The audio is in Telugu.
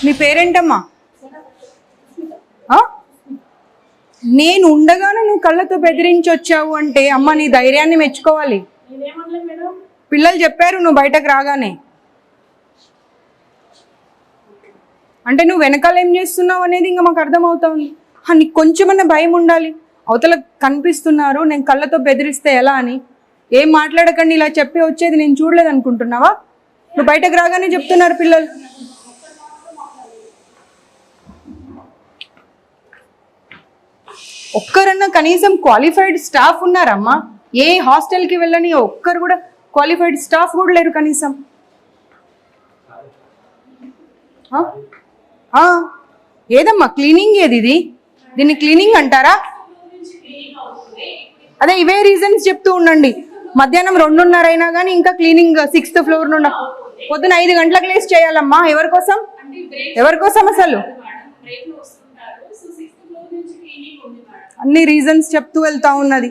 మీ పేరేంటమ్మా? నేను ఉండగానే నువ్వు కళ్ళతో బెదిరించి వచ్చావు అంటే అమ్మ నీ ధైర్యాన్ని మెచ్చుకోవాలి. పిల్లలు చెప్పారు నువ్వు బయటకు రాగానే. అంటే నువ్వు వెనకాల ఏం చేస్తున్నావు అనేది ఇంకా మాకు అర్థమవుతుంది. నీకు కొంచెమన్నా భయం ఉండాలి. అవతల కనిపిస్తున్నారు, నేను కళ్ళతో బెదిరిస్తే ఎలా అని. ఏం మాట్లాడకండి ఇలా చెప్పి వచ్చేది నేను చూడలేదు అనుకుంటున్నావా? నువ్వు బయటకు రాగానే చెప్తున్నారు పిల్లలు. ఒక్కరన్నా కనీసం క్వాలిఫైడ్ స్టాఫ్ ఉన్నారమ్మా? ఏ హాస్టల్కి వెళ్ళని ఒక్కరు కూడా క్వాలిఫైడ్ స్టాఫ్ కూడా లేరు కనీసం. ఏదమ్మా క్లీనింగ్ ఏది? ఇది దీన్ని క్లీనింగ్ అంటారా? అదే ఇవే రీజన్స్ చెప్తూ ఉండండి. మధ్యాహ్నం 2:30 అయినా కానీ ఇంకా క్లీనింగ్ 6th ఫ్లోర్ నుండి పొద్దున 5 గంటలకు లేసి చేయాలమ్మా. ఎవరి కోసం? ఎవరి కోసం అసలు? అన్ని రీజన్స్ చెప్తూ వెళ్తా ఉన్నది.